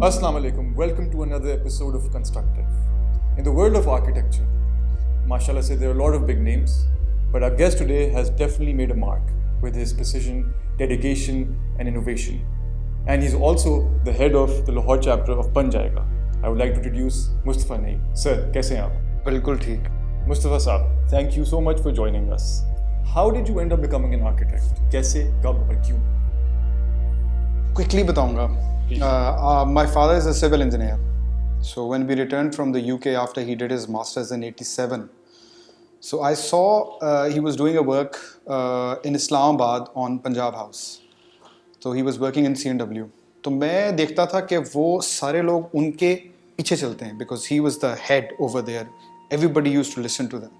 Assalamu alaikum. Welcome to another episode of Constructive. In the world of architecture, mashallah say there are a lot of big names, but our guest today has definitely made a mark with his precision, dedication and innovation. And he's also the head of the Lahore chapter of Ban Jayega. I would like to introduce Mustafa Naeem. Sir, kaise hain aap? बिल्कुल ठीक. Mustafa Saab, thank you so much for joining us. How did you end up becoming an architect? कैसे, कब और क्यों? Quickly बताऊंगा. My father is a civil engineer. So when we returned from the UK after he did his masters in '87, so I saw he was doing a work in Islamabad on Punjab House. So he was working in C&W. तो मैं देखता था कि वो सारे लोग उनके पीछे चलते हैं because he was the head over there. Everybody used to listen to them.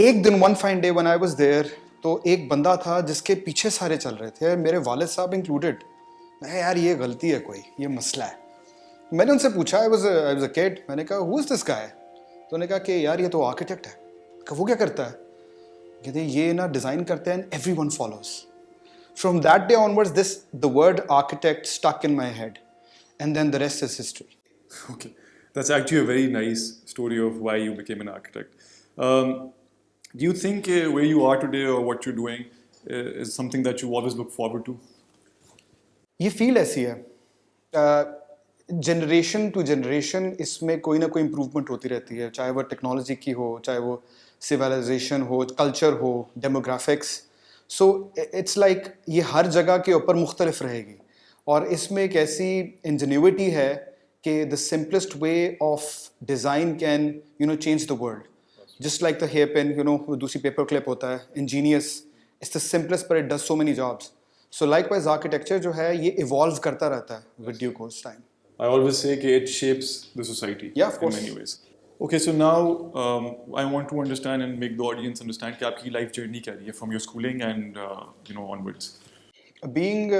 एक दिन one fine day when I was there, तो एक बंदा था जिसके पीछे सारे चल रहे थे, मेरे वालिद साहब included. मैं यार ये गलती है कोई, ये मसला है. मैंने उनसे पूछा, I was a kid, मैंने कहा who is this guy? तो उन्होंने कहा कि यार ये तो आर्किटेक्ट है. कहा वो क्या करता है? कहते ये ना डिज़ाइन करते हैं and everyone follows. From that day onwards, the word architect stuck in my head, and then the rest is history. Okay, that's actually a very nice story of why you became an architect. Do you think where you are today or what you're doing is something that you always look forward to? ये feel ऐसी है, generation to generation इसमें कोई ना कोई improvement होती रहती है, चाहे वो टेक्नोलॉजी की हो, चाहे वो सिविलाइजेशन हो, कल्चर हो, डेमोग्राफिक्स. सो इट्स लाइक ये हर जगह के ऊपर मुख्तलिफ रहेगी. और इसमें एक ऐसी इंजीन्यूइटी है कि the simplest way of design can change the world. Just like the hairpin, दूसरी पेपर क्लिप होता है, इंजीनियस, इट्स द सिंपलेस्ट पर it does so many jobs. So likewise architecture जो है ये इवॉल्व करता रहता है with due course time. I always say that it shapes the society in many ways. Okay, so now I want to understand and make the audience understand कि आपकी life journey क्या रही है from your schooling and onwards. Being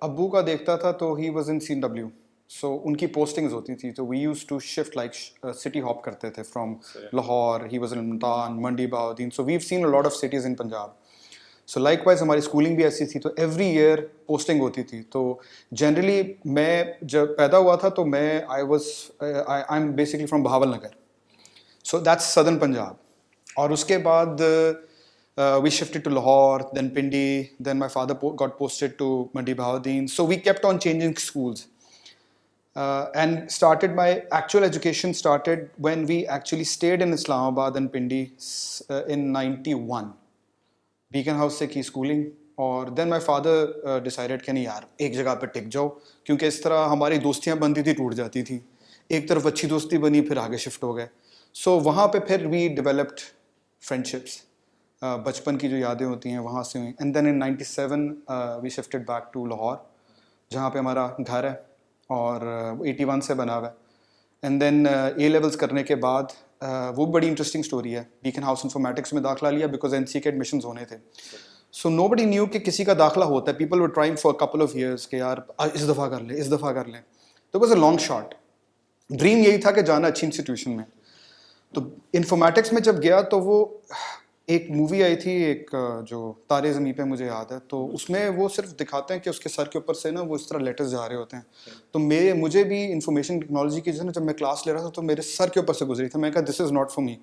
अब्बू का देखता था तो he was in C&W. So उनकी postings होती थी तो we used to shift like city hop करते थे from Lahore. He was in Multan, Mandi Bahauddin. So we've seen a lot of cities in Punjab. So likewise हमारी schooling भी ऐसी थी तो एवरी ईयर पोस्टिंग होती थी. तो जनरली मैं जब पैदा हुआ था तो मैं I am basically from Bahawal Nagar. So that's southern Punjab. और उसके बाद we shifted to Lahore, then Pindi, then my father got posted to Mandi Bahauddin. So we kept on changing schools and started my actual education started when we actually stayed in Islamabad and Pindi in 91. Beacon house से की schooling. और then my father decided कि नहीं यार एक जगह पे टिक जाओ, क्योंकि इस तरह हमारी दोस्तियाँ बनती थी, टूट जाती थी. एक तरफ अच्छी दोस्ती बनी, फिर आगे शिफ्ट हो गए. सो वहाँ पे फिर वी डेवलप्ड फ्रेंडशिप्स, बचपन की जो यादें होती हैं वहाँ से हुई. And then in 97 we shifted back to Lahore जहाँ पे हमारा घर है और 81 से बना हुआ है. एंड देन ए लेवल्स करने के बाद वो बड़ी इंटरेस्टिंग स्टोरी है. बीकन हाउस इंफॉर्मेटिक्स में दाखिला लिया बिकॉज एनसी के एडमिशन्स होने थे. सो नोबडी न्यू कि किसी का दाखिला होता है. People were trying for couple of years कि यार इस दफ़ा कर ले, इस दफ़ा कर ले. तो was a long shot. Dream यही था कि जाना अच्छी इंस्टीट्यूशन में. तो इंफॉर्मेटिक्स में जब गया तो वो एक मूवी आई थी एक जो तारे ज़मीं पे, मुझे याद है. तो उसमें वो सिर्फ दिखाते हैं कि उसके सर के ऊपर से ना वो इस तरह लेटर्स जा रहे होते हैं. तो मुझे भी इंफॉर्मेशन टेक्नोलॉजी की जो है ना, जब मैं क्लास ले रहा था तो मेरे सर के ऊपर से गुजरी थी. मैं कहा this is not for me.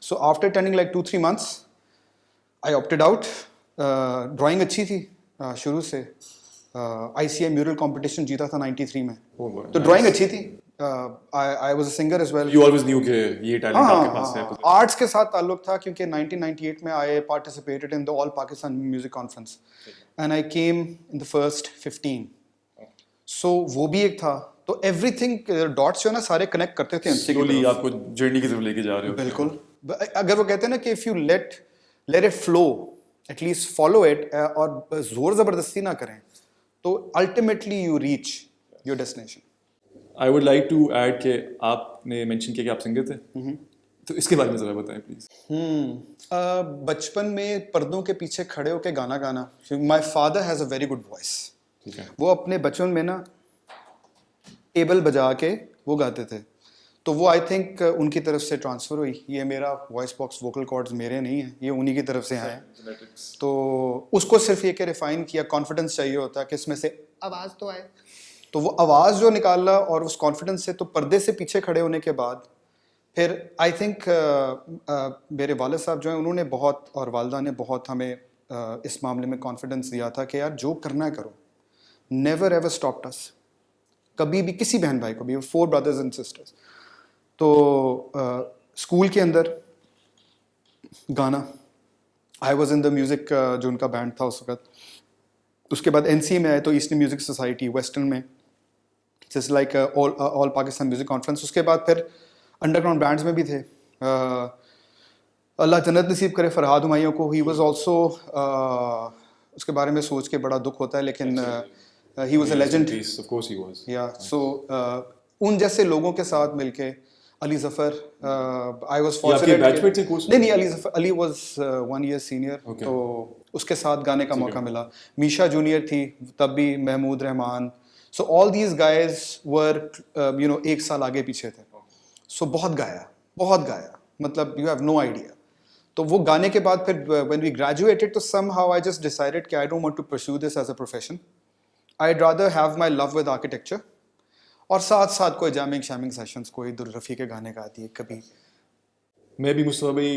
So after attending like 2-3 months I opted out. Drawing अच्छी थी शुरू से. ICI म्यूरल कॉम्पिटिशन जीता था 93 में. तो ड्राइंग अच्छी थी. I was a singer as well. You always knew कि ये टैलेंट आपके पास है. आर्ट्स के साथ ताल्लुक था क्योंकि 1998 में I participated in the All Pakistan Music Conference and I came in the first 15. So वो भी एक था. तो everything dots जो है ना सारे कनेक्ट करते थे. Slowly आपको जर्नी की तरफ लेके जा रहे हो. बिल्कुल. अगर वो कहते हैं ना कि if you let it flow, at least follow it और जोर ज़बरदस्ती ना करें तो ultimately you reach your destination. I would like to add कि आपने mention किया कि आप सिंगर थे. तो इसके बारे में ज़रा बताएं प्लीज. बचपन में पर्दों के पीछे खड़े होकर गाना गाना. My father has a very good voice. वो अपने बचपन में ना टेबल बजा के वो गाते थे. तो वो आई थिंक उनकी तरफ से ट्रांसफ़र हुई। ये मेरा वॉइस बॉक्स वोकल कॉर्ड्स मेरे नहीं हैं, ये उन्हीं की तरफ से आए हैं। तो उसको सिर्फ ये कि रिफ़ाइन किया, कॉन्फिडेंस चाहिए होता है कि इसमें से आवाज़ तो आए। तो वो आवाज़ जो निकाला और उस कॉन्फिडेंस से, तो पर्दे से पीछे खड़े होने के बाद फिर आई थिंक मेरे वालिद साहब जो हैं उन्होंने बहुत, और वालदा ने बहुत हमें इस मामले में कॉन्फिडेंस दिया था कि यार जो करना है करो, नेवर एवर स्टॉप्ड अस, कभी भी किसी बहन भाई को भी, 4 ब्रदर्स एंड सिस्टर्स। तो स्कूल के अंदर गाना, I was in the music, जो उनका बैंड था उस वक्त। उसके बाद NCA में आए तो ईस्टर्न म्यूज़िक सोसाइटी वेस्टर्न में, जैसे like all Pakistan music conference. उसके बाद फिर अंडरग्राउंड बैंड्स में भी थे। अल्लाह जन्नत नसीब करे फरहाद हुमायूं को, ही वाज आल्सो, उसके बारे में सोच के बड़ा दुख होता है, लेकिन he was a legend, of course he was. या सो उन जैसे लोगों के साथ मिलके, Ali Zafar, I was fortunate. Batchmate थे कोर्स? नहीं, Ali Zafar, Ali was 1 year senior, तो उसके साथ गाने का मौका मिला। मीशा जूनियर थी तब भी, Mahmood Rehman, so all these guys were एक साल आगे पीछे थे। सो बहुत गाया, मतलब यू हैव नो आइडिया। तो वो गाने के बाद फिर व्हेन वी ग्रेजुएटेड, तो समहाउ आई जस्ट डिसाइडेड कि I don't want to pursue this as a profession, I'd rather have my love with architecture, और साथ साथ कोई जैमिंग सेशंस, कोई दुर रफ़ी के गाने गाती है कभी। मैं भी, मुस्तफ़ा भाई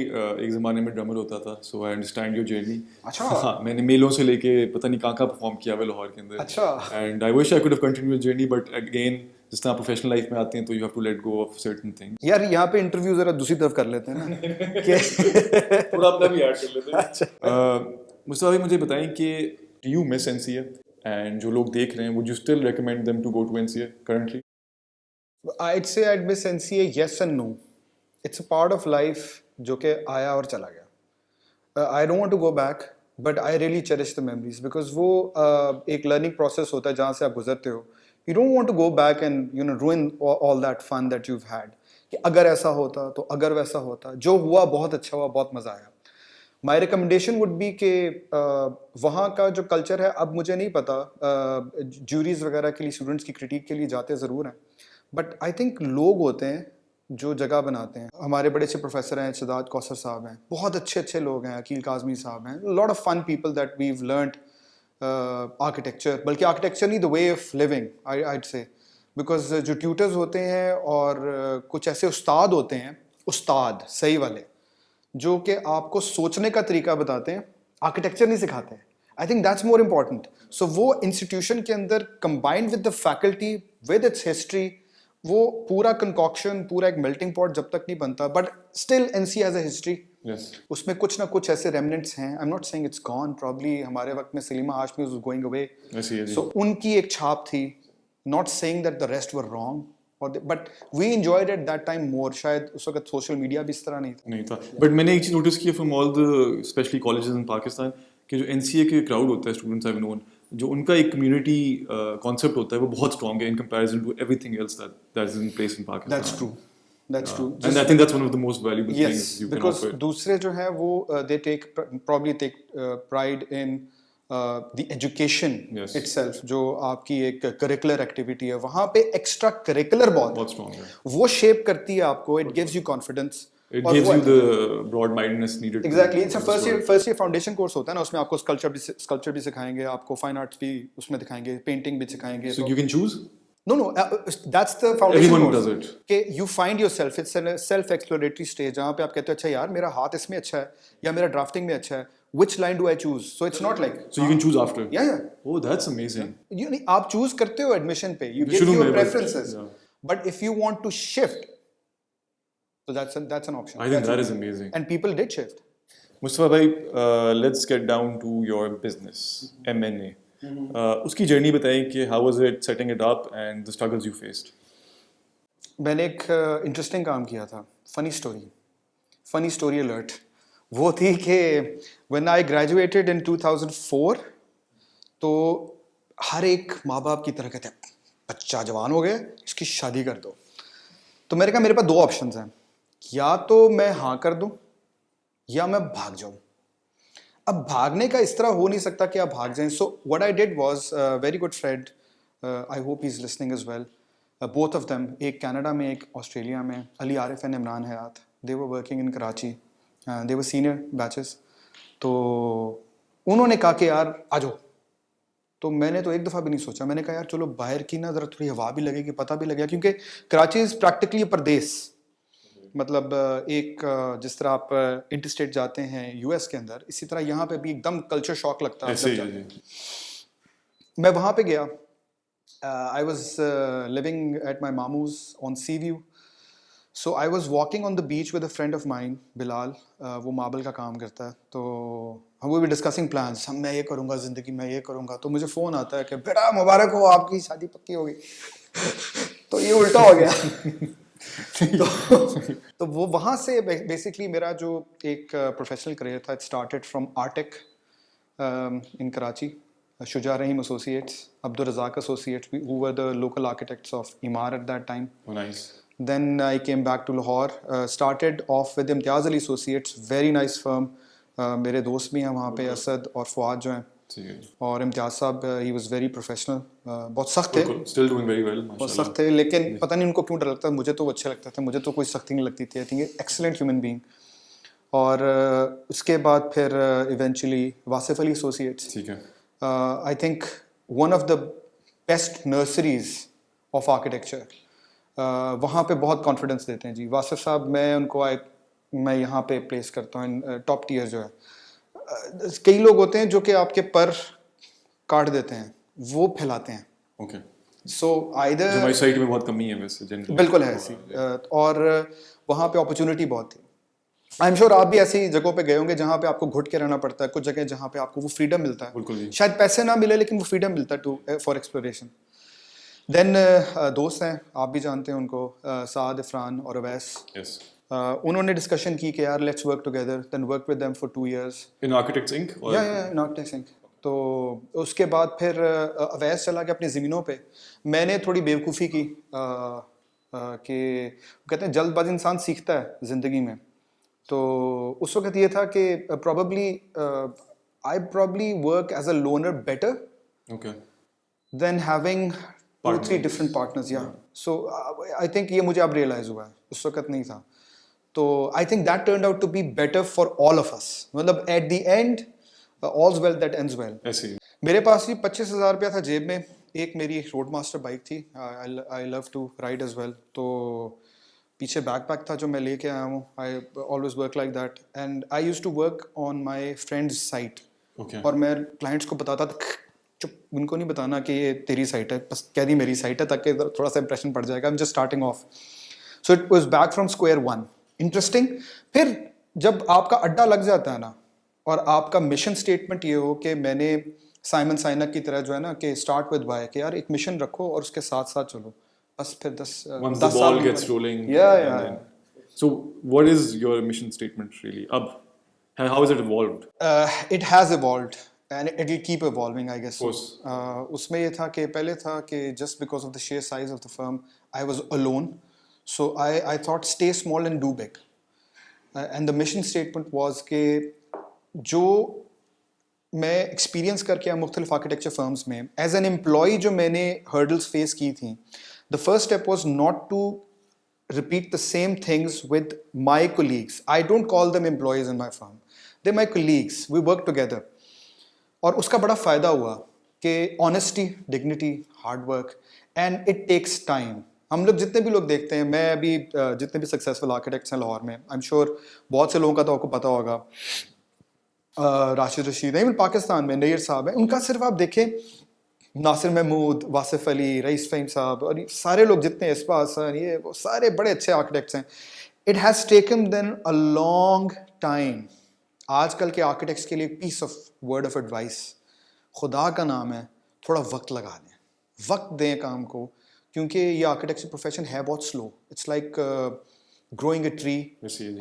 एक ज़माने में ड्रमर होता था, सो आई अंडरस्टैंड योर जर्नी। अच्छा। हाँ, मैंने मेलों से लेके पता नहीं कहाँ परफॉर्म किया हुआ लाहौर के अंदर। अच्छा। And I wish I could have continued journey, but again जिस तरह प्रोफेशनल लाइफ में आते हैं तो you have to let go of certain things. यार यहाँ पे इंटरव्यू जरा दूसरी तरफ कर लेते हैं ना कि थोड़ा अपना भी ऐड कर लेते हैं। अच्छा। मुस्तफ़ा भाई मुझे बताएं कि do you miss NCA, and जो लोग देख रहे हैं, would you still recommend them to go to NCA currently? I'd say I'd miss NCA, yes and no. It's a part of life जो कि आया और चला गया। I don't want to go back, but I really cherish the memories, because वो एक learning process होता है जहाँ से आप गुजरते हो। You don't want to go back and ruin all that fun that you've had. कि अगर ऐसा होता तो, अगर वैसा होता, जो हुआ बहुत अच्छा हुआ, बहुत मज़ा आया। माई रिकमेंडेशन वुड बी कि वहाँ का जो कल्चर है, अब मुझे नहीं पता, ज्यूरीज वगैरह के लिए, स्टूडेंट्स की क्रिटिक के लिए जाते ज़रूर हैं, बट आई थिंक लोग होते हैं जो जगह बनाते हैं। हमारे बड़े अच्छे प्रोफेसर हैं, शहजाद कौसर साहब हैं, बहुत अच्छे लोग हैं, अकील काज़मी साहब हैं, lot of fun people that we've learned architecture, बल्कि आर्किटेक्चर नहीं, the way of living I'd say, because जो ट्यूटर्स होते हैं और कुछ ऐसे उस्ताद होते हैं, उस्ताद सही वाले, जो कि आपको सोचने का तरीका बताते हैं, आर्किटेक्चर नहीं सिखाते हैं। I think that's more important. So वो इंस्टीट्यूशन के अंदर combined with the faculty, with its history, वो पूरा कंकॉक्शन, पूरा एक मेल्टिंग पॉट जब तक नहीं बनता, but still NCA has a history. उसमें कुछ ना कुछ ऐसे रेमिनेंट्स हैं। I am not saying it's gone, probably हमारे वक्त में Salima Hashmi was going away, so उनकी एक छाप थी, not saying that the rest were wrong, but we enjoyed at that time more. शायद उस वक्त सोशल मीडिया भी इस तरह नहीं था। बट मैंने एक चीज़ नोटिस की from all the specially colleges in Pakistan, कि जो NCA के क्राउड होता है, स्टूडेंट्स आई नोन, जो उनका एक कम्युनिटी कॉन्सेप्ट होता है, वो बहुत स्ट्रॉन्ग है in comparison to everything else that is in place in Pakistan. That's true. And I think that's one of the most valuable things you can offer. Because दूसरे जो है वो they probably take pride in the education itself, जो आपकी एक curricular activity है, वहाँ पे extra curricular बहुत strong है, वो shape करती है आपको, it gives you confidence, it gives you the broad mindedness needed. Exactly. It's a first year foundation course होता है ना, उसमें आपको sculpture भी सिखाएंगे, आपको fine arts भी उसमें दिखाएंगे, painting भी सिखाएंगे। So you can choose? No, that's the foundation Everyone course. does it. कि you find yourself, it's a self-exploratory stage, जहाँ पे आप कहते हो अच्छा यार मेरा हाथ इसमें अच्छा है, या मेरा drafting में अच्छा है, which line do I choose? So it's not like. So you can choose after. Yeah. Oh, that's amazing. आप choose करते हो admission पे, you give your preferences. But if you want to shift, so that's an option. I think that is amazing. And people did shift. Mustafa bhai, let's get down to your business, M&A. उसकी journey बताएं कि how was it setting it up and the struggles you faced? मैंने एक interesting काम किया था, funny story alert. वो थी कि व्हेन आई ग्रेजुएटेड इन 2004, तो हर एक माँ बाप की तरह कहते हैं बच्चा जवान हो गया, इसकी शादी कर दो। तो मैंने कहा मेरे पास 2 ऑप्शंस हैं, या तो मैं हाँ कर दूं या मैं भाग जाऊं। अब भागने का इस तरह हो नहीं सकता कि आप भाग जाएं। So what I did was, very good friend, I hope he is listening as well, both of them, एक कनाडा में एक ऑस्ट्रेलिया में, Ali Arif and Imran Hayat, they were working in Karachi, they were senior batches. तो उन्होंने कहा कि यार आ जाओ। तो मैंने तो एक दफ़ा भी नहीं सोचा, मैंने कहा यार चलो बाहर की ना ज़रा थोड़ी हवा भी लगेगी, पता भी लगेगा, क्योंकि कराची इज़ प्रैक्टिकली परदेस। मतलब एक जिस तरह आप इंटरस्टेट जाते हैं यूएस के अंदर, इसी तरह यहाँ पे भी एकदम कल्चर शॉक लगता है जब जाते हैं। मैं वहाँ पे गया, I was living at my मामूज on sea view, so I was walking on the beach with a friend of mine Bilal, वो मार्बल का काम करता है। तो हम वो भी डिस्कसिंग प्लान्स, हम मैं ये करूँगा ज़िंदगी में, ये करूँगा। तो मुझे फ़ोन आता है कि बेटा मुबारक हो, आपकी शादी पक्की हो गई। तो ये उल्टा हो गया। तो वो वहाँ से बेसिकली मेरा जो एक प्रोफेशनल करियर था, it started from Artech in Karachi, Shuja Rahim Associates, Abdur Razak Associates, who were the local architects of Imar at that time. Oh, nice. Then I came back to Lahore, started off with Imtiaz Ali Associates, very nice firm. मेरे दोस्त भी हैं वहाँ पे, असद और फुआद जो हैं, और इम्तियाज़ साहब, he was very professional, बहुत सख्त थे, still doing very well, बहुत सख्त थे, लेकिन पता नहीं उनको क्यों डर लगता, मुझे तो वो अच्छे लगते थे, मुझे तो कोई सख्ती नहीं लगती थी। I think excellent human being. और उसके बाद फिर इवेंचुअली वासिफ अली एसोसिएट्स, ठीक है, I think one of the best nurseries of architecture. वहाँ पे बहुत कॉन्फिडेंस देते हैं जी वासिफ साहब। मैं उनको मैं यहाँ पे प्लेस करता हूँ टॉप टियर जो है। कई लोग होते हैं जो कि आपके पर काट देते हैं, वो फैलाते हैं। ओके, सो आइदर हमारी साइड में बहुत कमी है वैसे जनरली, बिल्कुल है ऐसी, और वहाँ पे अपॉर्चुनिटी बहुत थी। आई एम श्योर आप भी ऐसी जगहों पे गए होंगे जहाँ पे आपको घुट के रहना पड़ता है, कुछ जगह जहाँ पे आपको वो फ्रीडम मिलता है, शायद पैसे ना मिले लेकिन वो फ्रीडम मिलता है टू फॉर एक्सप्लोरेशन। देन दोस्त हैं, आप भी जानते हैं उनको, साद, इफरान और अवैस। उन्होंने डिस्कशन की कि यार let's work together, then work with them for 2 years इन आर्किटेक्ट्स इंक। या इन आर्किटेक्ट्स इंक। तो उसके बाद फिर अवैस चला गया अपनी ज़मीनों पे, मैंने थोड़ी बेवकूफ़ी की कि कहते हैं जल्दबाजी इंसान सीखता है ज़िंदगी में। तो उस वक्त ये था कि I probably work as a loner better than having 2-3 different partners. या सो आई थिंक ये मुझे अब रियलाइज हुआ है, उस वक्त नहीं था। तो I think that turned out to be better for all of us. मतलब at the end all's well that ends well. मेरे पास भी 25,000 रुपया था जेब में, एक मेरी रोड मास्टर बाइक थी, I love to ride as well. तो पीछे बैकपैक था जो मैं लेके आया हूँ, I always work like that, and I used to work on my friends site. और मैं क्लाइंट्स को बताता था, चुप, उनको नहीं बताना कि ये तेरी साइट है, बस कह दी मेरी साइट है, ताकि थोड़ा सा इंप्रेशन पड़ जाएगा, I am just starting of. So it was back from square one. Interesting. फिर जब आपका अड्डा लग जाता है ना, और आपका मिशन स्टेटमेंट ये हो कि मैंने साइमन साइनक की तरह जो है ना कि स्टार्ट विद व्हाई, कि यार एक मिशन रखो और उसके साथ साथ चलो, बस फिर 10 ball gets rolling. Yeah. So what is your mission statement really? How has it evolved? It has evolved and it will keep evolving, I guess. Of course. उसमें ये था कि पहले था कि just because of the sheer size of the firm, I was alone. So I thought stay small and do big. And the mission statement was कि जो मैं एक्सपीरियंस करके आया मुख्तलिफ आर्किटेक्चर फर्म्स में, एज एन एम्प्लॉई जो मैंने hurdles face की थी, the first step was not to repeat the same things with my colleagues. I don't call them employees in my firm, they my colleagues, we work together. और उसका बड़ा फ़ायदा हुआ कि honesty, dignity, hard work, and it takes time. हम लोग जितने भी लोग देखते हैं, मैं अभी जितने भी सक्सेसफुल आर्किटेक्ट्स हैं लाहौर में, आई एम श्योर बहुत से लोगों का तो आपको पता होगा, राशिद रशीद, इवन पाकिस्तान में नैयर साहब हैं, उनका सिर्फ आप देखें, नासिर महमूद, वासिफ अली, रईस फ़हीम साहब, और सारे लोग जितने, इसबा हसन, ये वो सारे बड़े अच्छे आर्किटेक्ट्स हैं। It has taken then a long time. आजकल के आर्किटेक्ट्स के लिए एक piece of word of advice, खुदा का नाम है, थोड़ा वक्त लगा दें, वक्त दें काम को, क्योंकि ये आर्किटेक्चर प्रोफेशन है बहुत slow. It's like growing a tree,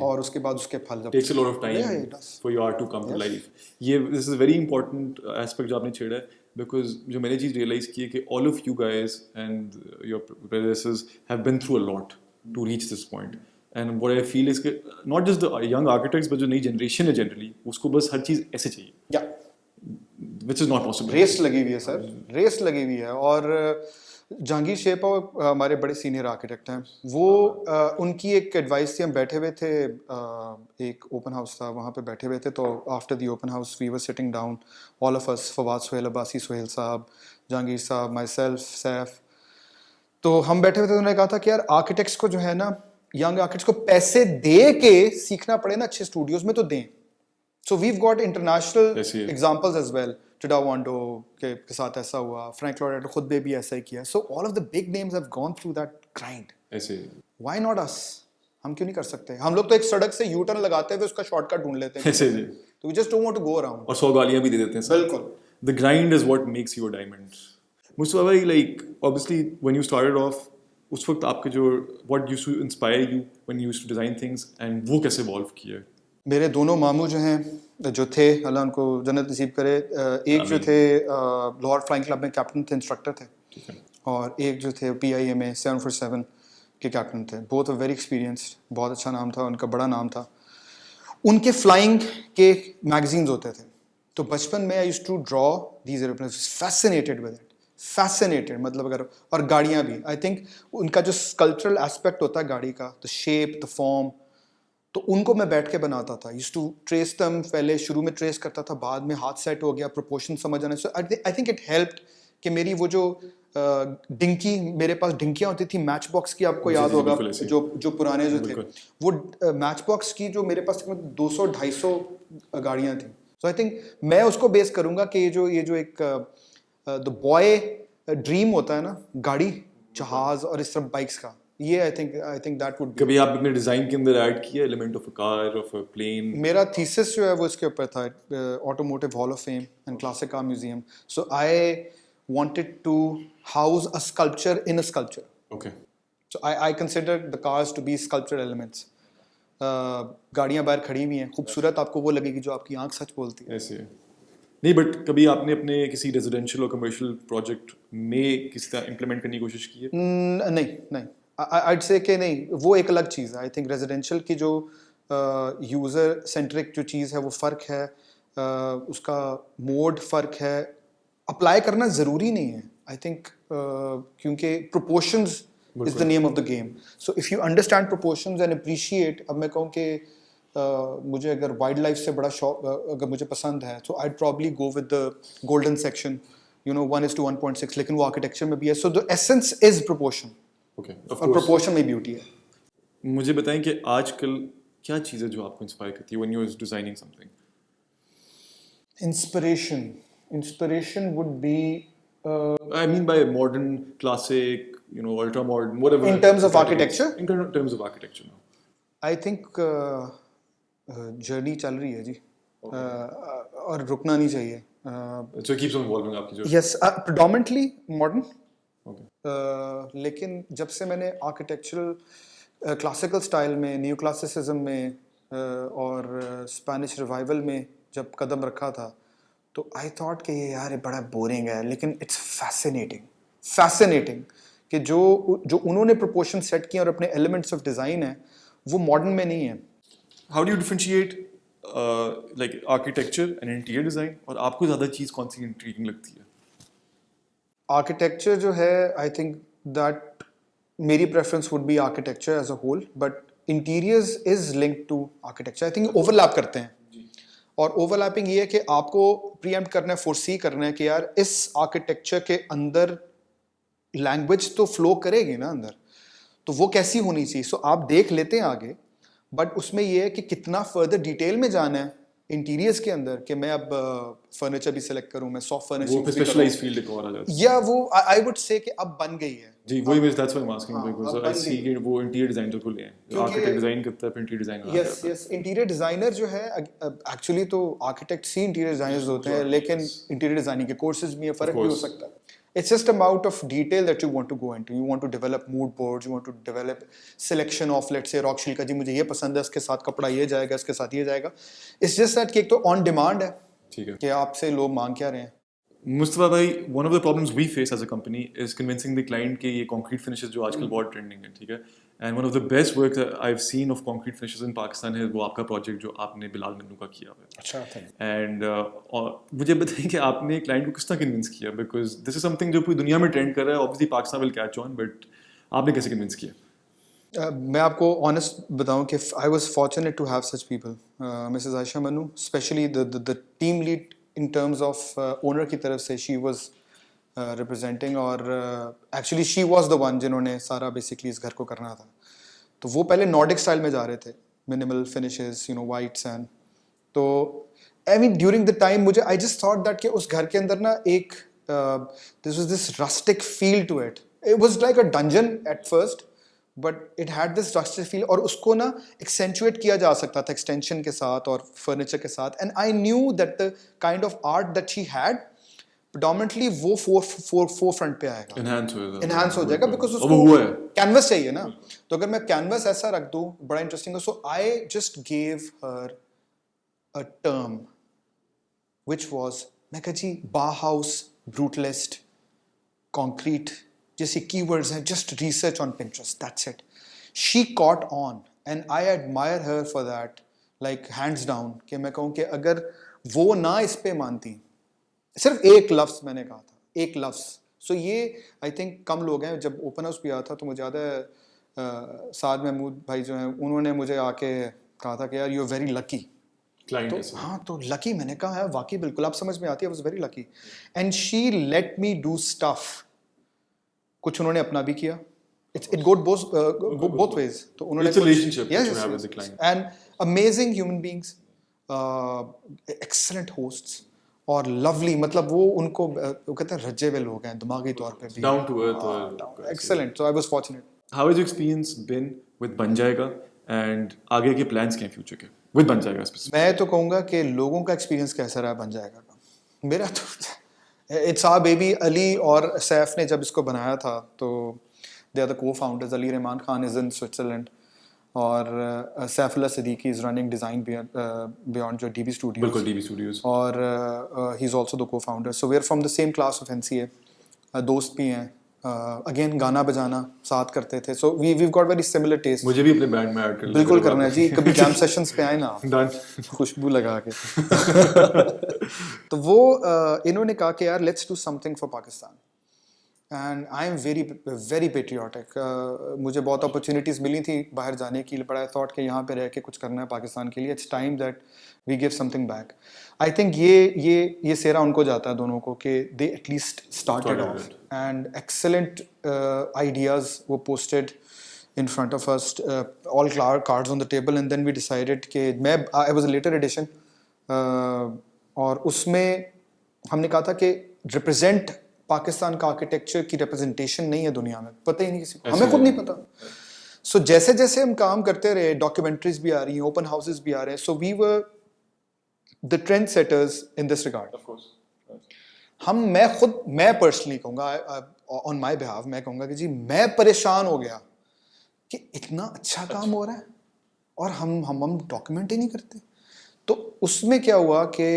और उसके बाद उसके फल जब takes a lot of time for your art to come to life. This is a very important aspect जो आपने छेड़ा है, because जो मैंने चीज़ realize की है कि all of you guys and your predecessors have been through a lot to reach this point. And what I feel is कि not just the young architects, but जो नई generation है generally, उसको बस हर चीज़ ऐसे चाहिए, which is not possible. Race लगी हुई है सर, रेस लगी हुई है। और जहांगीर शेरपा हमारे बड़े सीनियर आर्किटेक्ट हैं वो उनकी एक एडवाइस थी हम बैठे हुए थे एक ओपन हाउस था वहाँ पे बैठे हुए थे तो after the open house we were sitting down all of us Fawad Suhail Abbasi Suhail sahab Jahangir साहब माई सेल्फ सैफ तो हम बैठे हुए थे तो उन्होंने कहा था कि यार आर्किटेक्ट्स को जो है ना यंग आर्किटेक्ट्स को पैसे दे के सीखना पड़े ना अच्छे स्टूडियोज में तो then so we've got international examples as well टिडावांडो के साथ ऐसा हुआ फ्रैंक लॉयड खुद ने भी ऐसा ही किया so all of the big names have gone through that grind ऐसे व्हाई नॉट अस हम क्यों नहीं कर सकते हम लोग तो एक सड़क से यू टर्न लगाते हुए उसका शॉर्टकट ढूंढ लेते हैं ऐसे जी तो we just don't want to go around और 100 गालियां भी दे देते हैं बिल्कुल the grind is what makes you a diamond Mustafa भाई like obviously when you started off उस वक्त आपके जो what used to inspire you when you used to design things and वो कैसे इवॉल्व किया मेरे दोनों मामू जो हैं जो थे अल्लाह उनको जन्नत नसीब करे एक जो थे लाहौर फ्लाइंग क्लब में कैप्टन थे इंस्ट्रक्टर थे और एक जो थे PIA में 747 के कैप्टन थे बोथ वेरी एक्सपीरियंस्ड बहुत अच्छा नाम था उनका बड़ा नाम था उनके फ्लाइंग के मैगजीन्स होते थे तो बचपन में I used to draw these aeroplanes fascinated with it fascinated मतलब अगर और गाड़ियाँ भी आई थिंक उनका जो स्कल्पचरल एस्पेक्ट होता है गाड़ी का द शेप द फॉर्म तो उनको मैं बैठ के बनाता था यूज्ड टू ट्रेस दम पहले शुरू में ट्रेस करता था बाद में हाथ सेट हो गया प्रोपोर्शन समझ आने सो आई थिंक इट हेल्प्ड कि मेरी वो जो डिंकी मेरे पास डिंकियाँ होती थी मैच बॉक्स की आपको याद होगा जो पुराने जो थे वो मैच बॉक्स की जो मेरे पास 200-250 गाड़ियाँ थी सो आई थिंक मैं उसको बेस करूँगा कि ये जो एक द बॉय ड्रीम होता है ना गाड़ी जहाज और इस तरह बाइक्स का ये आई थिंक दैट वुड कभी आप अपने डिजाइन के अंदर ऐड किया element of a car of a plane मेरा थीसिस जो है वो इसके ऊपर था automotive hall of fame and classic car museum so I wanted to house a sculpture in a sculpture okay so I consider the cars to be sculptural elements गाड़ियाँ बाहर खड़ी हुई हैं खूबसूरत आपको वो लगेगी जो आपकी आंख सच बोलती है ऐसे नहीं बट कभी आपने अपने किसी रेजिडेंशियल और कमर्शियल प्रोजेक्ट में किस तरह इम्प्लीमेंट करने की कोशिश की है नहीं I'd say कि नहीं वो एक अलग चीज़ है आई थिंक रेजिडेंशियल की जो यूज़र सेंट्रिक जो चीज़ है वो फ़र्क है उसका मोड फ़र्क है अप्लाई करना ज़रूरी नहीं है आई थिंक क्योंकि proportions is the name of the game so if you understand proportions and appreciate अब मैं कहूँ कि मुझे अगर वाइल्ड लाइफ से बड़ा शौक अगर मुझे पसंद है तो I'd probably go with the golden section 1:1.6 लेकिन वो आर्किटेक्चर में भी है so the essence is proportion okay और प्रोपोर्शन में ब्यूटी है मुझे बताएं कि आजकल क्या चीज़ है जो आपको इंस्पायर करती है when you are designing something Inspiration would be I mean by modern, classic, ultra modern, whatever. In terms of architecture? In terms of architecture now. I think journey चल रही है जी और रुकना नहीं चाहिए. So it keeps on evolving आपकी journey. Yes, predominantly modern. Okay. लेकिन जब से मैंने architectural classical style में न्यू क्लासिसिज्म में और स्पेनिश रिवाइवल में जब कदम रखा था तो आई थॉट कि ये यार बड़ा बोरिंग है लेकिन इट्स फैसिनेटिंग कि जो उन्होंने प्रोपोर्शन सेट किए और अपने एलिमेंट्स ऑफ डिज़ाइन है वो मॉडर्न में नहीं है how do you differentiate like architecture and interior design और आपको ज़्यादा चीज़ कौन सी इंट्रीगिंग लगती है आर्किटेक्चर जो है आई थिंक दैट मेरी preference would be architecture as a whole but interiors is linked to architecture I think overlap करते हैं और ओवरलैपिंग ये है कि आपको प्रीएम्प्ट करना है फोरसी करना है कि यार इस आर्किटेक्चर के अंदर लैंग्वेज तो फ्लो करेगी ना अंदर तो वो कैसी होनी चाहिए सो आप देख लेते हैं आगे बट उसमें ये है कि कितना फर्दर डिटेल में जाना है इंटीरियर्स के अंदर कि मैं अब फर्नीचर भी सिलेक्ट करूं मैं सॉफ्ट फर्निशिंग वो स्पेशलाइज्ड फील्ड एक और आ जाता है या वो आई वुड से कि अब बन गई है जी वही मैं that's why I am asking because I see कि वो इंटीरियर डिजाइन तो ले हैं आर्किटेक्ट डिजाइन करता है interior designer yes interior designer जो है एक्चुअली तो आर्किटेक्ट्स ही इंटीरियर डिजाइनर्स होते हैं लेकिन इंटीरियर डिजाइनिंग के कोर्सेज में फर्क भी हो सकता है It's just amount of detail that you want to go into. You want to develop mood boards. You want to develop selection of, let's say, rock शिल्का जी मुझे ये पसंद है, इसके साथ कपड़ा ये जाएगा, इसके साथ ये जाएगा. It's just that कि एक तो on demand है, ठीक है, कि आपसे लोग मांग क्या रहे हैं. Mustafa bhai, one of the problems we face as a company is convincing the client कि ये concrete finishes जो आजकल बहुत trending है, ठीक है? And one of the best work that I've seen of concrete finishes in Pakistan है वो आपका project जो आपने बिलाल मन्नू का किया हुआ है. अच्छा था. And और मुझे बताइए कि आपने client को किस तरह convince किया? Because this is something जो पूरी दुनिया में trend कर रहा है. Obviously Pakistan will catch on, but आपने कैसे convince किया? मैं आपको honest बताऊं कि I was fortunate to have such people. Mrs. Aisha Manu, especially the team lead in terms of owner की तरफ से she was representing और actually she was the one जिन्होंने सारा basically इस घर को करना था. तो वो पहले Nordic style में जा रहे थे, minimal finishes, you know, whites and तो I mean during the time मुझे I just thought that कि उस घर के अंदर ना एक this was this rustic feel to it. It was like a dungeon at first. But it had this rustic feel और उसको ना accentuate किया जा सकता था extension के साथ और furniture के साथ and I knew that the kind of art that she had predominantly वो forefront पे आएगा enhance हो जाएगा because उसको canvas चाहिए ना तो अगर मैं canvas ऐसा रख दूँ बड़ा interesting है so I just gave her a term which was मैं कहा जी Bauhaus brutalist concrete जैसे keywords हैं just research on Pinterest that's it she caught on and I admire her for that like hands down कि मैं कहूँ कि अगर वो ना इस पे मानती सिर्फ एक लफ्ज़ मैंने कहा था एक लफ्ज़ so ये I think कम लोग हैं जब ओपन हाउस भी आया था तो मुझे याद है साद महमूद भाई जो हैं उन्होंने मुझे आके कहा था कि यार यू आर वेरी लकी तो हाँ तो लकी मैंने कहा है वाकई बिल्कुल आप समझ में आती है I was very lucky and she let me do stuff कुछ उन्होंने अपना भी किया it goes both ways तो उन्होंने it's a relationship yes, you have with the client and amazing human beings excellent hosts और lovely मतलब वो उनको वो कहते हैं रजे हुए लोग हैं दिमागी तौर पे भी down to earth excellent so I was fortunate how has your experience been with बन जाएगा and आगे के plans क्या हैं future के with बन जाएगा मैं तो कहूँगा कि लोगों का experience कैसा रहा बन जाएगा का मेरा तो It's our baby Ali और सैफ ने जब इसको बनाया था तो they are the co-founders Ali Rehman Khan is in Switzerland और Saifullah Siddiqui is running design beyond जो DB Studios बिल्कुल DB Studios और he's also the co-founder so we're from the same class of NCA दोस्त भी हैं again गाना बजाना साथ करते थे so we've got very similar taste मुझे भी अपने बैंड में ऐड कर बिल्कुल करना है जी कभी जैम सेशंस पे आए ना खुशबू लगा के तो वो इन्होंने कहा कि यार let's do something for Pakistan and I am very patriotic मुझे बहुत opportunities मिली थी बाहर जाने की but I thought कि यहाँ पे रह के कुछ करना है पाकिस्तान के लिए it's time that we give something back I think ये सेरा उनको जाता है दोनों को कि they at least started off and excellent ideas were posted in front of us all cards on the table and then we decided कि I was a later edition और उसमें हमने कहा था कि represent पाकिस्तान का आर्किटेक्चर की रिप्रेजेंटेशन नहीं है दुनिया में पता ही नहीं किसी को हमें खुद नहीं पता सो जैसे जैसे हम काम करते रहे डॉक्यूमेंट्रीज भी आ रही हैं ओपन हाउसेस भी आ रहे हैं so we were the trend setters in this regard of course मैं पर्सनली कहूँगा ऑन माय बिहाफ मैं कहूँगा कि जी मैं परेशान हो गया कि इतना अच्छा काम हो रहा है और हम डॉक्यूमेंट ही नहीं करते तो उसमें क्या हुआ कि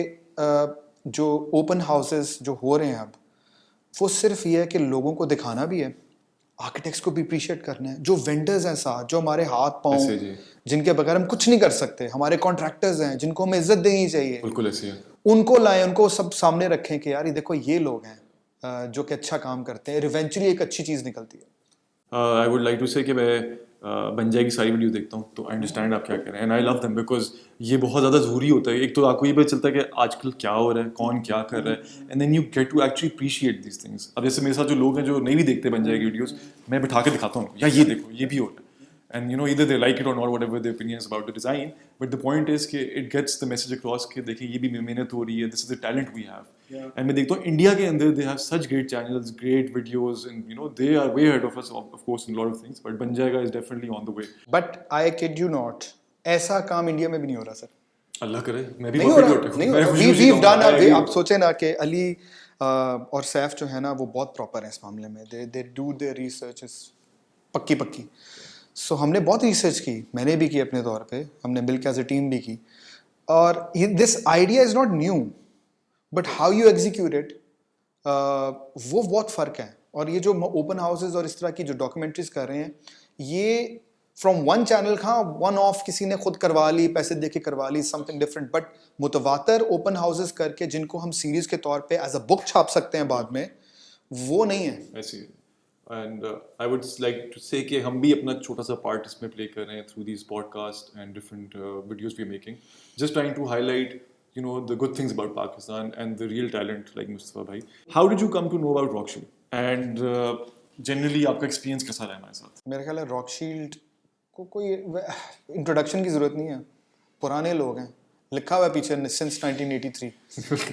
जो ओपन हाउसेस जो हो रहे हैं अब वो सिर्फ ये है कि लोगों को दिखाना भी है आर्किटेक्ट्स को भी अप्रिशिएट करना है जो वेंडर्स हैं साथ जो हमारे हाथ पांव जिनके बगैर हम कुछ नहीं कर सकते हमारे कॉन्ट्रैक्टर्स हैं जिनको हमें इज्जत देनी चाहिए बिल्कुल ऐसे है उनको लाएं उनको सब सामने रखें कि यार ये देखो ये लोग हैं जो कि अच्छा काम करते हैं इवेंचुअली एक अच्छी चीज़ निकलती है आई वुड लाइक टू से कि मैं बन जाएगी सारी वीडियो देखता हूँ तो आई अंडरस्टैंड आप क्या कह रहे हैं and I love them because ये बहुत ज़्यादा ज़रूरी होता है एक तो आपको ये पता चलता है कि आजकल क्या हो रहा है कौन क्या कर रहा है and then you get to actually appreciate this things अब जैसे मेरे साथ जो लोग हैं जो नहीं भी देखते बन जाएगी वीडियोज़ मैं बिठा के दिखाता हूँ या ये देखो ये भी हो रहा है and you know either they like it or not whatever their opinions about the design but the point is कि it gets the message across कि देखिए ये भी मेहनत हो रही है this is the talent we have and मैं देखता हूँ इंडिया के अंदर they have such great channels great videos and you know they are way ahead of us of course in a lot of things but बन जाएगा is definitely on the way but I kid you not ऐसा काम India में भी नहीं हो रहा sir अल्लाह करे मैं भी बहुत we've done आप सोचे ना कि अली और सैफ जो है ना वो बहुत प्रॉपर है इस मामले में they do their research पक्की सो हमने बहुत रिसर्च की मैंने भी की अपने तौर पे हमने मिलकर एज ए टीम भी की और this idea is not new but how you execute it वो बहुत फ़र्क है। और ये जो ओपन हाउसेज और इस तरह की जो डॉक्यूमेंट्रीज कर रहे हैं, ये फ्रॉम वन चैनल का वन ऑफ किसी ने खुद करवा ली, पैसे दे के करवा ली, समथिंग डिफरेंट, बट मुतवातर ओपन हाउसेज करके जिनको हम सीरीज के तौर पे एज अ बुक छाप सकते हैं बाद में, वो नहीं है। ऐसी and I would like to say कि हम भी अपना छोटा सा पार्ट इसमें प्ले कर रहे हैं through these podcast and different videos we are making, just trying to highlight you know the good things about Pakistan and the real talent like Mustafa bhai. How did you come to know about Rockfield and generally आपका experience कैसा रहा हमारे साथ? मेरा ख्याल है रॉकशील्ड को कोई इंट्रोडक्शन की ज़रूरत नहीं है, पुराने लोग हैं, लिखा हुआ है पीछे सिंस 1983।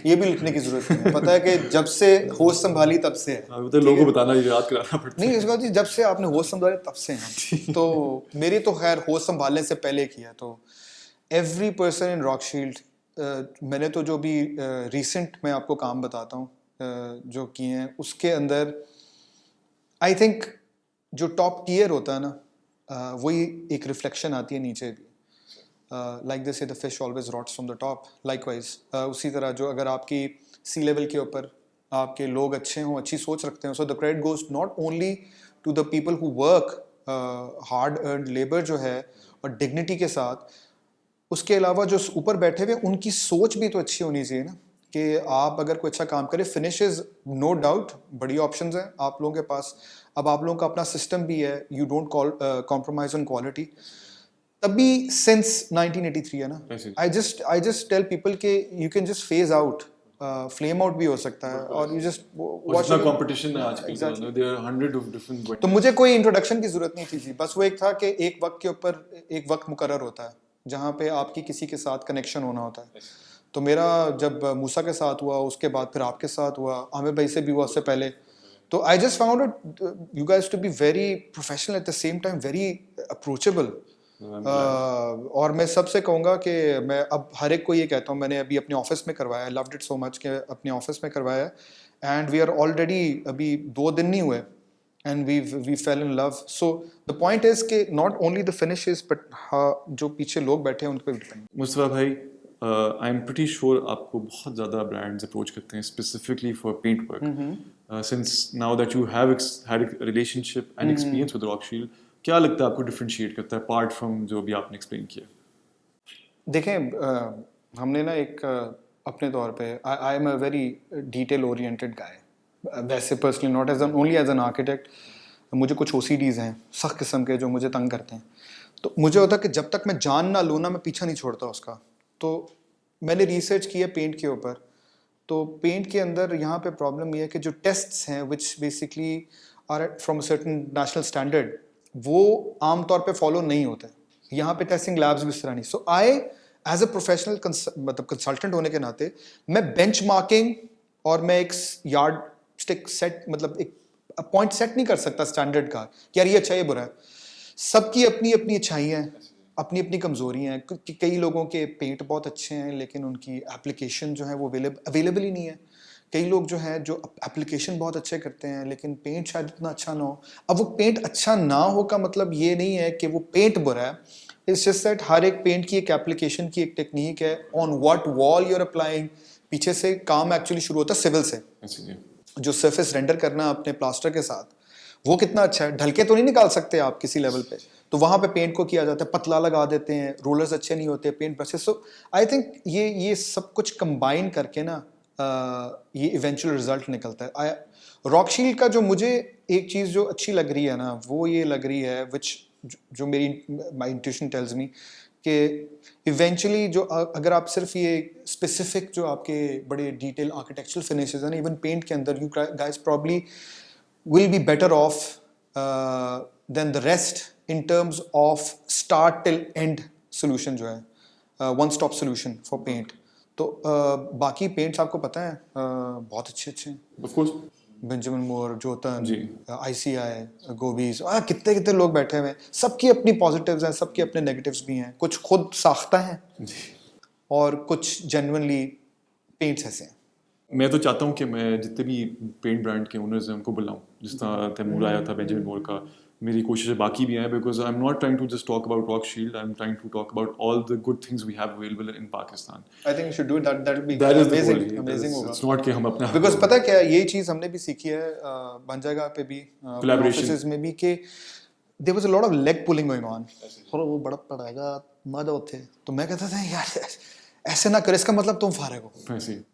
ये भी लिखने की ज़रूरत नहीं है, पता है कि जब से होश संभाली तब से है। तो लोगों को बताना, याद कराना पड़ता है। नहीं, इसका जब से आपने होश संभाली तब से हैं। तो मेरी तो खैर होश संभालने से पहले किया। तो एवरी पर्सन इन रॉकशील्ड, मैंने तो जो भी रिसेंट मैं आपको काम बताता हूँ जो किए हैं, उसके अंदर आई थिंक जो टॉप टियर होता है ना, वही एक रिफ्लेक्शन आती है नीचे भी। लाइक दे से the fish always rots from the top, likewise उसी तरह जो अगर आपकी सी लेवल के ऊपर आपके लोग अच्छे हों, अच्छी सोच रखते हैं, so the credit goes not only to the people who work hard earned labour जो है और डिग्निटी के साथ, उसके अलावा जो ऊपर बैठे हुए उनकी सोच भी तो अच्छी होनी चाहिए ना, कि आप अगर कोई अच्छा काम करें। फिनिश इज नो डाउट बड़ी ऑप्शंस हैं आप लोगों के पास, अब आप लोगों का अपना सिस्टम भी है, you don't compromise on quality. तभी सिंस 1983 है ना, आई जस्ट टेल पीपल के you can just phase out, flame out भी हो सकता है, और you just watch the competition है आजकल, there are hundred of different. तो मुझे कोई इंट्रोडक्शन की जरूरत नहीं थी जी, बस वो एक था कि एक वक्त के ऊपर एक वक्त मुकर्रर होता है जहाँ पे आपकी किसी के साथ कनेक्शन होना होता है। तो मेरा जब मूसा के साथ हुआ, उसके बाद फिर आपके साथ हुआ, आमिर भाई से भी हुआ उससे पहले, तो I just found it you guys to be very professional at the same time very approachable. और मैं सबसे कहूँगा कि मैं अब हर एक को ये कहता हूँ, मैंने अभी अपने ऑफिस में करवाया, I loved it so much कि अपने ऑफिस में करवाया, एंड वी आर ऑलरेडी अभी 2 दिन नहीं हुए and we fell in love. So the point is कि not only the finishes but जो पीछे लोग बैठे हैं उन पर डिपेंड। मुस्तफा भाई, आई एम प्रीटी श्योर आपको बहुत ज़्यादा ब्रांड्स अप्रोच करते हैं specifically for paint work, since now that you have had a relationship and experience with Rockshield, क्या लगता है आपको डिफरेंशिएट करता है अपार्ट फ्रॉम जो भी आपने एक्सप्लेन किया? देखें, हमने ना एक अपने तौर पे I am a very detail oriented guy, वैसे personally not as only as an architect, मुझे कुछ OCDs हैं सख्त किस्म के जो मुझे तंग करते हैं। तो मुझे होता है कि जब तक मैं जान ना लूँ ना, मैं पीछा नहीं छोड़ता उसका। तो मैंने रिसर्च किया पेंट के ऊपर, तो पेंट के अंदर यहाँ पे प्रॉब्लम ये है कि जो टेस्ट्स हैं which basically are from a certain national standard, वो आम तौर पे फॉलो नहीं होते। यहाँ पे टेस्टिंग लैब्स भी इस तरह नहीं। सो आई एज अ प्रोफेशनल मतलब कंसल्टेंट होने के नाते मैं बेंच मार्किंग और मैं एक यार्ड स्टिक सेट, मतलब एक पॉइंट सेट नहीं कर सकता स्टैंडर्ड का कि यार ये अच्छा, ये बुरा है। सबकी अपनी अपनी अच्छाइयाँ हैं, अपनी अपनी कमज़ोरियाँ हैं। कई लोगों के पेंट बहुत अच्छे हैं लेकिन उनकी एप्लीकेशन जो है वो अवेलेबल ही नहीं है। कई लोग जो हैं जो एप्लीकेशन बहुत अच्छे करते हैं लेकिन पेंट शायद इतना अच्छा ना हो। अब वो पेंट अच्छा ना हो का मतलब ये नहीं है कि वो पेंट बुरा है, इट्स जस्ट दैट हर एक पेंट की एक एप्लीकेशन की एक टेक्निक है, on what wall you are applying. पीछे से काम एक्चुअली शुरू होता है सिविल से, जो सरफेस रेंडर करना अपने प्लास्टर के साथ, वो कितना अच्छा है। ढलके तो नहीं निकाल सकते आप किसी लेवल पे, तो वहाँ पे पेंट को किया जाता है, पतला लगा देते हैं, रोलर्स अच्छे नहीं होते, paint brushes. So I think ये सब कुछ कंबाइन करके ना ये इवेंचुअल रिजल्ट निकलता है। रॉकशील्ड का जो मुझे एक चीज़ जो अच्छी लग रही है ना, वो ये लग रही है विच जो मेरी माई इंट्यूशन टेल्स मी कि इवेंचुअली जो अगर आप सिर्फ ये स्पेसिफिक जो आपके बड़े डिटेल आर्किटेक्चरल फिनिशेस हैं ना, इवन पेंट के अंदर, you guys probably will be better off than the rest in terms of start till end solution जो है, one stop solution for paint. तो बाकी पेंट्स आपको पता है बहुत अच्छे अच्छे हैं, of course, Benjamin Moore, Jotun, ICI, गोबीज, कितने कितने लोग बैठे हुए हैं। सबकी अपनी पॉजिटिव्स हैं, सबके अपने नेगेटिव्स भी हैं। कुछ खुद साख्ता हैं और कुछ जेन्युइनली पेंट्स ऐसे हैं। मैं तो चाहता हूँ कि मैं जितने भी पेंट ब्रांड के ओनर्स हैं उनको बुलाऊँ जिस तरह तैमूर आया था बेंजामिन मोर का, मेरी कोशिशें बाकी भी हैं, because I am not trying to just talk about rock shield, I am trying to talk about all the good things we have available in Pakistan. I think you should do it. That will be That is the amazing. goal. Amazing होगा. It's not कि हम अपने Because पता है क्या है, ये चीज़ हमने भी सीखी है बंजागा पे भी, Collaboration. offices में भी, कि there was a lot of leg pulling going on. और वो बड़ा पड़ाएगा ना जाओ थे, तो मैं कहता था यार ऐसे ना कर, इसका मतलब तुम फारिग हो.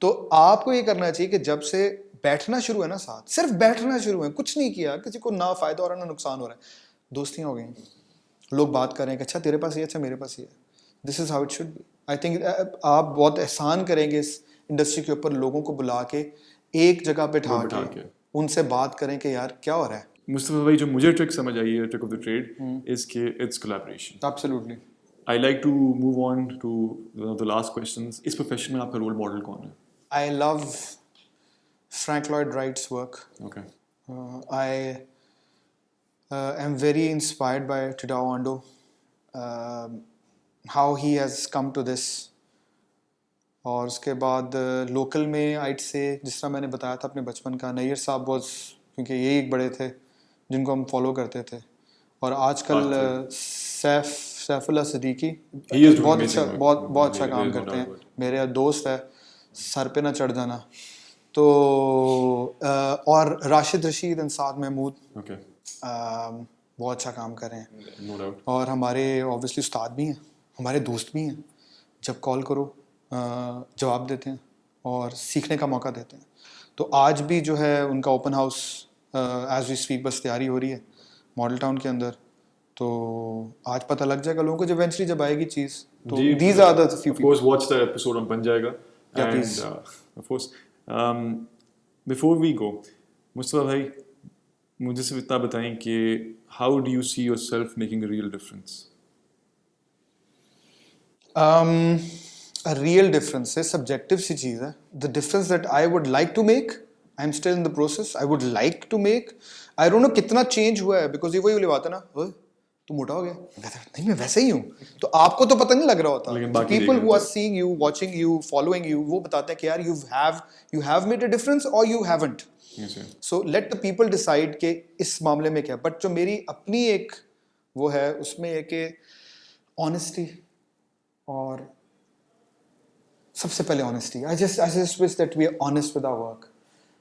तो आपको ये करना चाहिए कि जब से बैठना शुरू है ना साथ, सिर्फ बैठना शुरू है, कुछ नहीं किया, किसी को ना फायदा हो रहा है ना नुकसान हो रहा है, दोस्तियाँ हो गई, लोग बात कर रहे हैं कि अच्छा तेरे पास ये, अच्छा मेरे पास ये. This is how it should be. I think आप बहुत एहसान करेंगे इस इंडस्ट्री के ऊपर, लोगों को बुला के एक जगह पे ठा के उनसे बात करें कि यार क्या हो रहा है. मुस्तफा भाई, जो मुझे ट्रिक समझ आई है, trick of the trade, is कि it's collaboration. Absolutely. I like to move on to the last questions. इस प्रोफेशन में आपका रोल मॉडल कौन है? I love Frank Lloyd Wright's work. Okay. I am very inspired by Tadao Ando, how he has come to this. और उसके बाद local में आइट से, जिस तरह मैंने बताया था अपने बचपन का, नैयर साहब वॉज, क्योंकि ये एक बड़े थे जिनको हम फॉलो करते थे. और आजकल सैफुल्लाह सिद्दीकी बहुत अच्छा काम करते हैं. मेरे दोस्त है, सर पे ना चढ़ जाना. तो और राशिद रशीद एंड साद महमूद बहुत अच्छा काम कर रहे हैं. No doubt. और हमारे ऑब्वियसली उस्ताद भी हैं, हमारे दोस्त भी हैं. जब कॉल करो जवाब देते हैं और सीखने का मौका देते हैं. तो आज भी जो है उनका open house as we speak बस तैयारी हो रही है मॉडल टाउन के अंदर. तो आज पता लग जाएगा लोगों को जब इवेंचुअली जब आएगी चीज़. तो these are the few of course watch the episode on बन जाएगा. Yeah, and please. Of course before we go, Mustafa भाई मुझे सिर्फ इतना बताएं कि how do you see yourself making a real difference? A real difference है सब्जेक्टिव सी चीज़ है. The difference that I would like to make, I'm still in the process. I would like to make. I don't know कितना change हुआ है, because ये वही वाली बात है ना, ओए तू मोटा हो गया, नहीं मैं वैसे ही हूँ. तो आपको तो पता नहीं लग रहा होता. People who are seeing you, watching you, following you, वो बताते हैं कि यार you have made a difference or you haven't. So let the people decide कि इस मामले में क्या. बट जो मेरी अपनी एक वो है, उसमें है कि ऑनेस्टी, और सबसे पहले honesty. I just wish that we are honest with our work,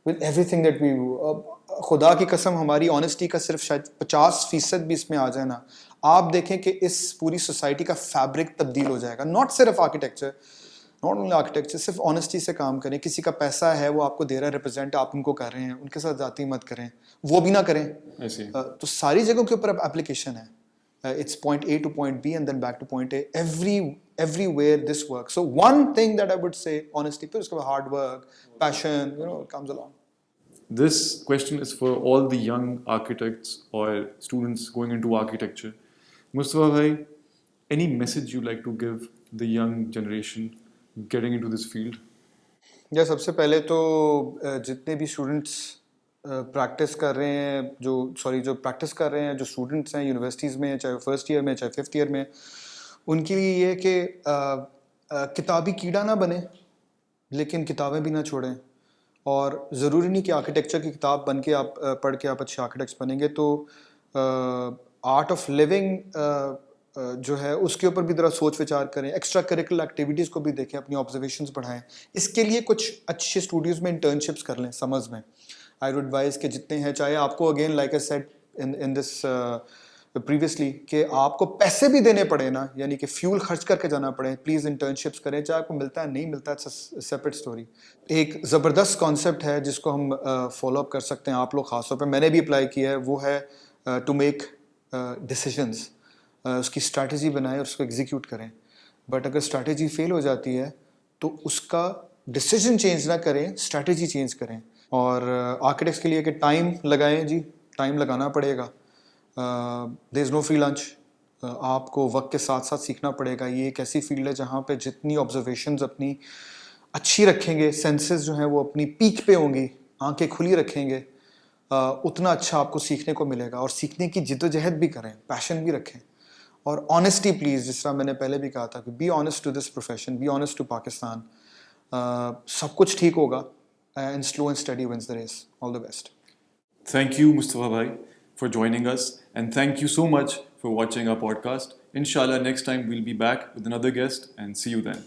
with everything that we do. खुदा की कसम हमारी ऑनेस्टी का सिर्फ शायद 50% भी इसमें आ जाए ना, आप देखें कि इस पूरी सोसाइटी का फैब्रिक तब्दील हो जाएगा. नॉट सिर्फ आर्किटेक्चर, नॉट ओनली आर्किटेक्चर, सिर्फ ऑनेस्टी से काम करें. किसी का पैसा है, वो आपको दे रहा है, रिप्रेजेंट आप उनको कर रहे हैं, उनके साथ जाती मत करें, वो भी ना करें. तो सारी जगहों के ऊपर अब एप्लीकेशन है. It's point A to point B and then back to point A. Everywhere this works. So one thing that I would say, honesty, फिर उसके बाद hard work, passion, it comes along. This question is for all the young architects or students going into architecture. Mustafa bhai, any message you like to give the young generation getting into this field? या सबसे पहले तो जितने भी students practice कर रहे हैं, जो प्रैक्टिस कर रहे हैं, जो स्टूडेंट्स हैं यूनिवर्सिटीज़ में, चाहे फर्स्ट ईयर में चाहे फिफ्थ ईयर में, उनके लिए ये कि किताबी कीड़ा ना बने, लेकिन किताबें भी ना छोड़ें. और ज़रूरी नहीं कि आर्किटेक्चर की किताब बन के आप पढ़ के आप अच्छे आर्किटेक्ट्स बनेंगे. तो आर्ट ऑफ लिविंग जो है उसके ऊपर भी ज़रा सोच विचार करें. एक्स्ट्रा करिकुलर एक्टिविटीज़ को भी देखें, अपनी ऑब्जर्वेशंस बढ़ाएं. इसके लिए कुछ अच्छे स्टूडियोज़ में इंटर्नशिप्स कर लें समर्स में. आई वुड एडवाइस कि जितने हैं, चाहे आपको again like I said in this previously, कि आपको पैसे भी देने पड़े ना, यानी कि फ्यूल खर्च करके जाना पड़े, प्लीज़ इंटर्नशिप्स करें. चाहे आपको मिलता है नहीं मिलता है, सेपरेट स्टोरी. एक ज़बरदस्त कॉन्सेप्ट है जिसको हम फॉलो अप कर सकते हैं, आप लोग ख़ास तौर पे, मैंने भी अप्लाई किया है. वो है टू मेक डिसीजंस. उसकी स्ट्रैटेजी बनाएं और उसको एग्जीक्यूट करें. बट अगर स्ट्रैटेजी फेल हो जाती है तो उसका डिसीजन चेंज ना करें, स्ट्रैटेजी चेंज करें. और आर्किटेक्ट्स के लिए कि टाइम लगाएं जी, टाइम लगाना पड़ेगा. There is no free lunch. आपको वक्त के साथ साथ सीखना पड़ेगा. ये एक ऐसी फील्ड है जहाँ पे जितनी ऑब्जर्वेशंस अपनी अच्छी रखेंगे, सेंसेस जो हैं वो अपनी पीक पे होंगी, आंखें खुली रखेंगे, उतना अच्छा आपको सीखने को मिलेगा. और सीखने की जिद्दोजहद भी करें, पैशन भी रखें. और ऑनेस्टी प्लीज़, जिस तरह मैंने पहले भी कहा था कि be honest to this profession, be honest to Pakistan. सब कुछ ठीक होगा. And slow and steady wins the race. All the best. Thank you, Mustafa Bhai, for joining us. And thank you so much for watching our podcast. Inshallah, next time we'll be back with another guest and see you then.